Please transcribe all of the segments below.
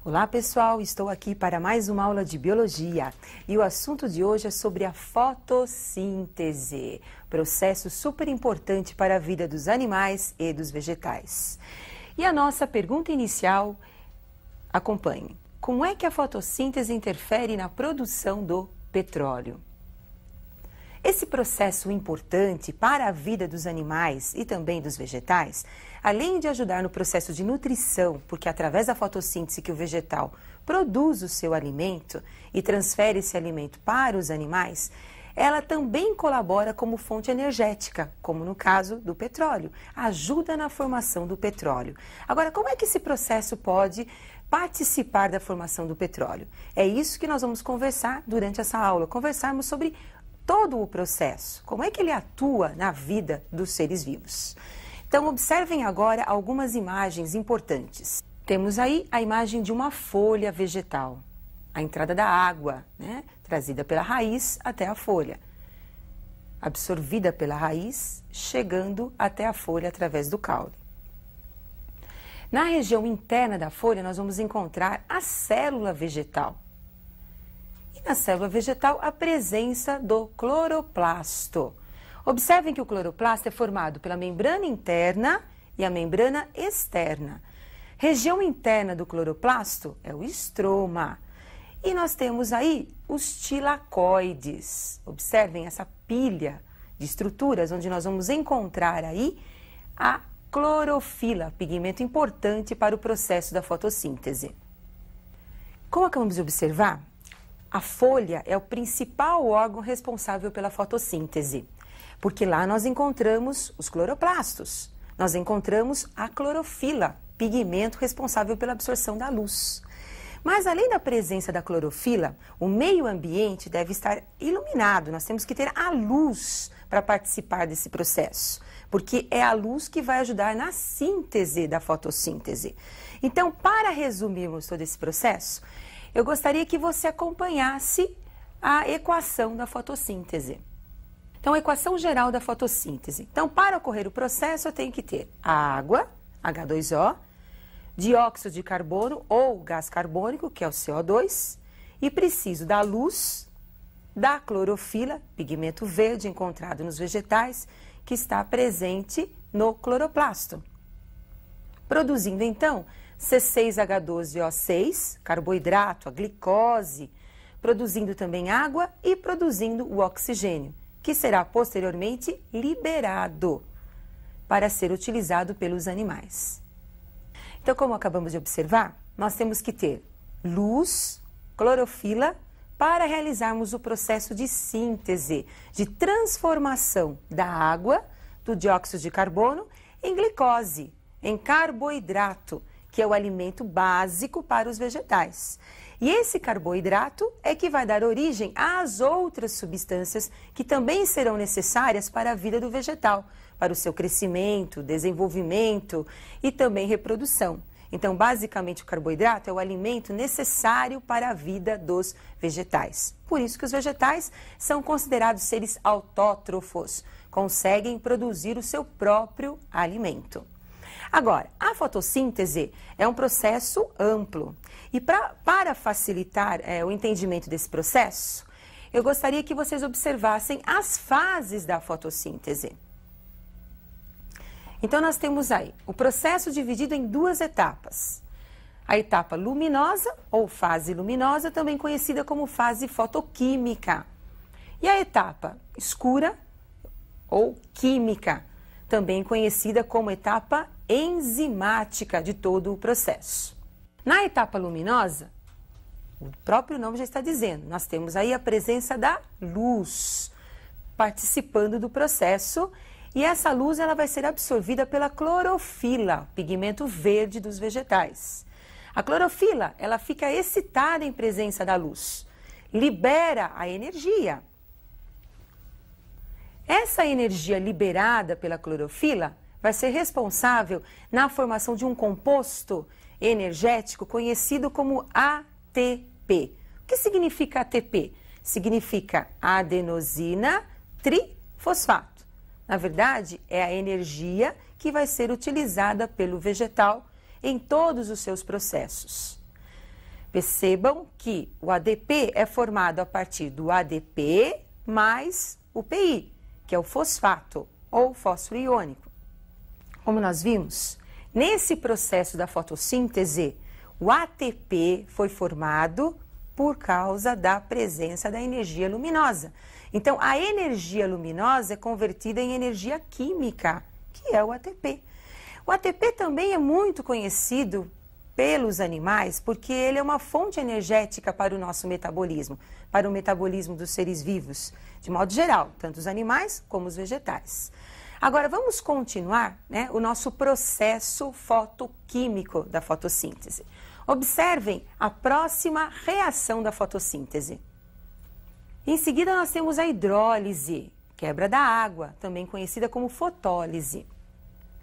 Olá pessoal, estou aqui para mais uma aula de Biologia e o assunto de hoje é sobre a fotossíntese, processo super importante para a vida dos animais e dos vegetais. E a nossa pergunta inicial, acompanhe, como é que a fotossíntese interfere na produção do petróleo? Esse processo importante para a vida dos animais e também dos vegetais, além de ajudar no processo de nutrição, porque é através da fotossíntese que o vegetal produz o seu alimento e transfere esse alimento para os animais, ela também colabora como fonte energética, como no caso do petróleo, ajuda na formação do petróleo. Agora, como é que esse processo pode participar da formação do petróleo? É isso que nós vamos conversar durante essa aula, conversarmos sobre todo o processo, como é que ele atua na vida dos seres vivos. Então, observem agora algumas imagens importantes. Temos aí a imagem de uma folha vegetal, a entrada da água, trazida pela raiz até a folha, absorvida pela raiz, chegando até a folha através do caule. Na região interna da folha, nós vamos encontrar a célula vegetal. Na célula vegetal, a presença do cloroplasto. Observem que o cloroplasto é formado pela membrana interna e a membrana externa. Região interna do cloroplasto é o estroma. E nós temos aí os tilacoides. Observem essa pilha de estruturas onde nós vamos encontrar aí a clorofila, pigmento importante para o processo da fotossíntese. Como acabamos de observar, a folha é o principal órgão responsável pela fotossíntese, porque lá nós encontramos os cloroplastos, nós encontramos a clorofila, pigmento responsável pela absorção da luz. Mas além da presença da clorofila, o meio ambiente deve estar iluminado, nós temos que ter a luz para participar desse processo, porque é a luz que vai ajudar na síntese da fotossíntese. Então, para resumirmos todo esse processo, eu gostaria que você acompanhasse a equação da fotossíntese. Então, a equação geral da fotossíntese. Então, para ocorrer o processo, eu tenho que ter a água, H2O, dióxido de carbono ou gás carbônico, que é o CO2, e preciso da luz, da clorofila, pigmento verde encontrado nos vegetais, que está presente no cloroplasto. Produzindo, então, C6H12O6, carboidrato, a glicose, produzindo também água e produzindo o oxigênio, que será posteriormente liberado para ser utilizado pelos animais. Então, como acabamos de observar, nós temos que ter luz, clorofila, para realizarmos o processo de síntese, de transformação da água, do dióxido de carbono, em glicose, em carboidrato, que é o alimento básico para os vegetais. E esse carboidrato é que vai dar origem às outras substâncias que também serão necessárias para a vida do vegetal, para o seu crescimento, desenvolvimento e também reprodução. Então, basicamente, o carboidrato é o alimento necessário para a vida dos vegetais. Por isso que os vegetais são considerados seres autótrofos, conseguem produzir o seu próprio alimento. Agora, a fotossíntese é um processo amplo e para facilitar o entendimento desse processo, eu gostaria que vocês observassem as fases da fotossíntese. Então, nós temos aí o processo dividido em duas etapas. A etapa luminosa ou fase luminosa, também conhecida como fase fotoquímica. E a etapa escura ou química, também conhecida como etapa enzimática de todo o processo. Na etapa luminosa, o próprio nome já está dizendo, nós temos aí a presença da luz participando do processo e essa luz ela vai ser absorvida pela clorofila, pigmento verde dos vegetais. A clorofila ela fica excitada em presença da luz, libera a energia. Essa energia liberada pela clorofila vai ser responsável na formação de um composto energético conhecido como ATP. O que significa ATP? Significa adenosina trifosfato. Na verdade, é a energia que vai ser utilizada pelo vegetal em todos os seus processos. Percebam que o ADP é formado a partir do ADP mais o PI, que é o fosfato ou fósforo iônico. Como nós vimos, nesse processo da fotossíntese, o ATP foi formado por causa da presença da energia luminosa. Então, a energia luminosa é convertida em energia química, que é o ATP. O ATP também é muito conhecido pelos animais porque ele é uma fonte energética para o nosso metabolismo, para o metabolismo dos seres vivos, de modo geral, tanto os animais como os vegetais. Agora, vamos continuar, né, o nosso processo fotoquímico da fotossíntese. Observem a próxima reação da fotossíntese. Em seguida, nós temos a hidrólise, quebra da água, também conhecida como fotólise.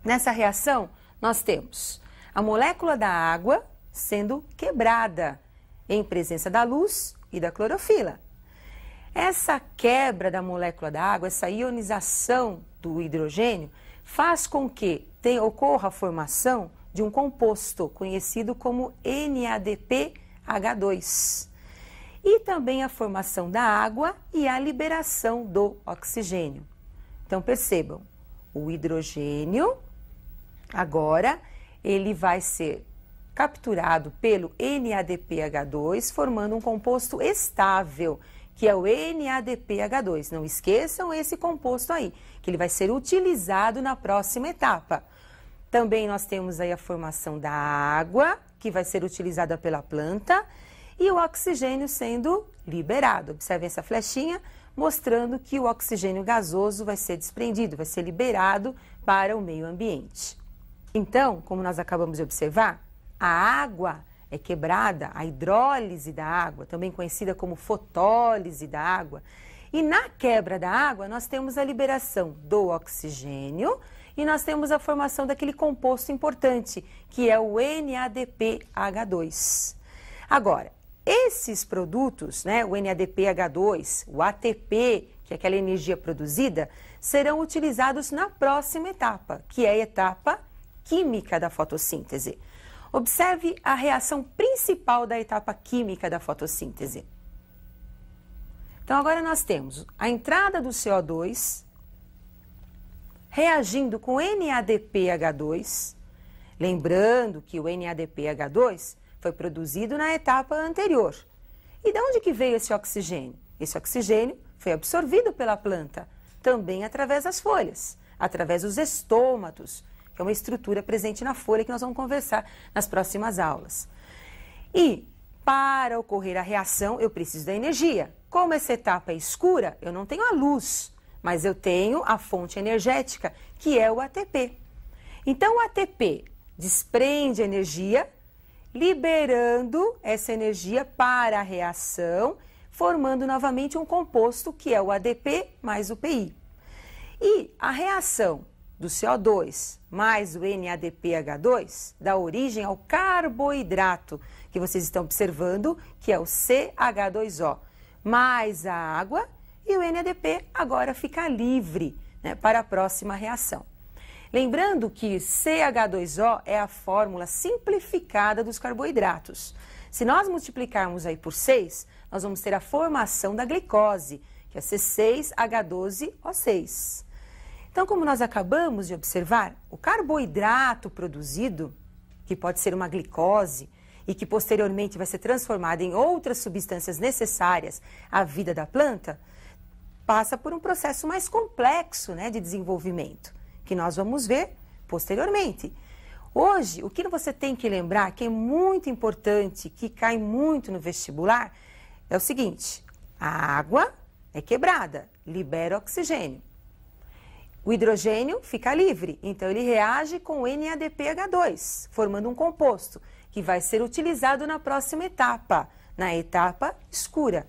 Nessa reação, nós temos a molécula da água sendo quebrada em presença da luz e da clorofila. Essa quebra da molécula da água, essa ionização do hidrogênio, faz com que ocorra a formação de um composto conhecido como NADPH2. E também a formação da água e a liberação do oxigênio. Então, percebam, o hidrogênio, agora, ele vai ser capturado pelo NADPH2, formando um composto estável, que é o NADPH2. Não esqueçam esse composto aí, que ele vai ser utilizado na próxima etapa. Também nós temos aí a formação da água, que vai ser utilizada pela planta, e o oxigênio sendo liberado. Observem essa flechinha, mostrando que o oxigênio gasoso vai ser desprendido, vai ser liberado para o meio ambiente. Então, como nós acabamos de observar, a água é quebrada, a hidrólise da água, também conhecida como fotólise da água. E na quebra da água, nós temos a liberação do oxigênio e nós temos a formação daquele composto importante, que é o NADPH2. Agora, esses produtos, né, o NADPH2, o ATP, que é aquela energia produzida, serão utilizados na próxima etapa, que é a etapa química da fotossíntese. Observe a reação principal da etapa química da fotossíntese. Então, agora nós temos a entrada do CO2 reagindo com NADPH2, lembrando que o NADPH2 foi produzido na etapa anterior. E de onde que veio esse oxigênio? Esse oxigênio foi absorvido pela planta, também através das folhas, através dos estômatos, que é uma estrutura presente na folha que nós vamos conversar nas próximas aulas. E para ocorrer a reação, eu preciso da energia. Como essa etapa é escura, eu não tenho a luz, mas eu tenho a fonte energética, que é o ATP. Então, o ATP desprende energia, liberando essa energia para a reação, formando novamente um composto, que é o ADP mais o PI. E a reação do CO2 mais o NADPH2 dá origem ao carboidrato, que vocês estão observando, que é o CH2O, mais a água, e o NADP agora fica livre, né, para a próxima reação. Lembrando que CH2O é a fórmula simplificada dos carboidratos. Se nós multiplicarmos aí por 6, nós vamos ter a formação da glicose, que é C6H12O6. Então, como nós acabamos de observar, o carboidrato produzido, que pode ser uma glicose e que posteriormente vai ser transformada em outras substâncias necessárias à vida da planta, passa por um processo mais complexo, né, de desenvolvimento, que nós vamos ver posteriormente. Hoje, o que você tem que lembrar, que é muito importante, que cai muito no vestibular, é o seguinte: a água é quebrada, libera oxigênio. O hidrogênio fica livre, então ele reage com o NADPH2, formando um composto que vai ser utilizado na próxima etapa, na etapa escura.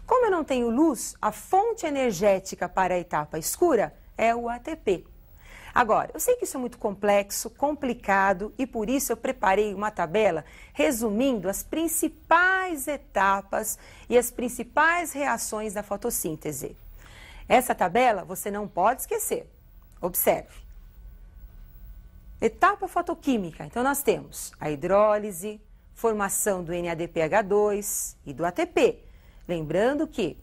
Como eu não tenho luz, a fonte energética para a etapa escura é o ATP. Agora, eu sei que isso é muito complexo, complicado, e por isso eu preparei uma tabela resumindo as principais etapas e as principais reações da fotossíntese. Essa tabela você não pode esquecer. Observe. Etapa fotoquímica. Então, nós temos a hidrólise, formação do NADPH2 e do ATP. Lembrando que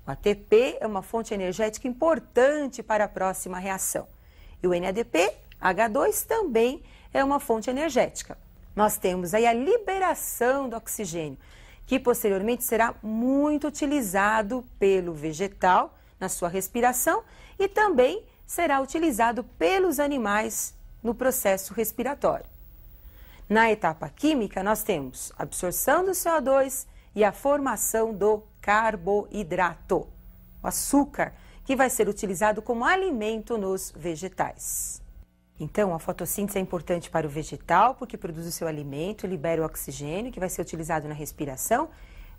o ATP é uma fonte energética importante para a próxima reação. E o NADPH2 também é uma fonte energética. Nós temos aí a liberação do oxigênio, que posteriormente será muito utilizado pelo vegetal na sua respiração e também será utilizado pelos animais no processo respiratório. Na etapa química, nós temos a absorção do CO2 e a formação do carboidrato, o açúcar, que vai ser utilizado como alimento nos vegetais. Então, a fotossíntese é importante para o vegetal, porque produz o seu alimento, libera o oxigênio, que vai ser utilizado na respiração,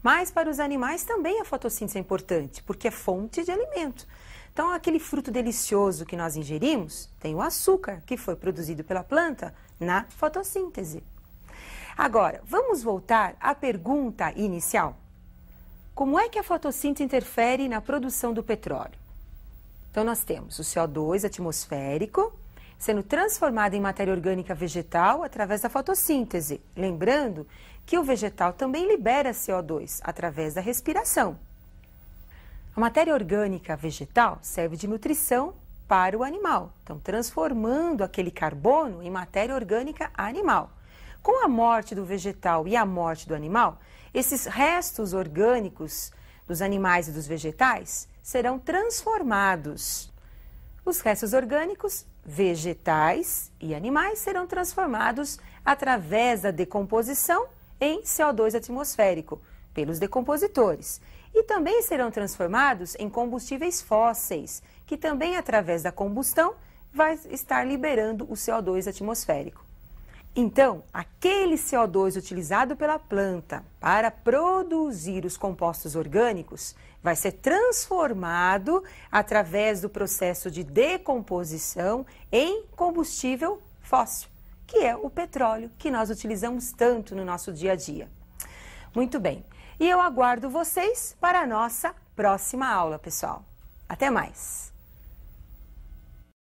mas para os animais também a fotossíntese é importante, porque é fonte de alimento. Então, aquele fruto delicioso que nós ingerimos tem o açúcar, que foi produzido pela planta na fotossíntese. Agora, vamos voltar à pergunta inicial. Como é que a fotossíntese interfere na produção do petróleo? Então, nós temos o CO2 atmosférico sendo transformado em matéria orgânica vegetal através da fotossíntese. Lembrando que o vegetal também libera CO2 através da respiração. A matéria orgânica vegetal serve de nutrição para o animal, então transformando aquele carbono em matéria orgânica animal. Com a morte do vegetal e a morte do animal, esses restos orgânicos dos animais e dos vegetais serão transformados. Os restos orgânicos vegetais e animais serão transformados através da decomposição em CO2 atmosférico pelos decompositores. E também serão transformados em combustíveis fósseis, que também através da combustão vai estar liberando o CO2 atmosférico. Então, aquele CO2 utilizado pela planta para produzir os compostos orgânicos vai ser transformado através do processo de decomposição em combustível fóssil, que é o petróleo que nós utilizamos tanto no nosso dia a dia. Muito bem. E eu aguardo vocês para a nossa próxima aula, pessoal. Até mais!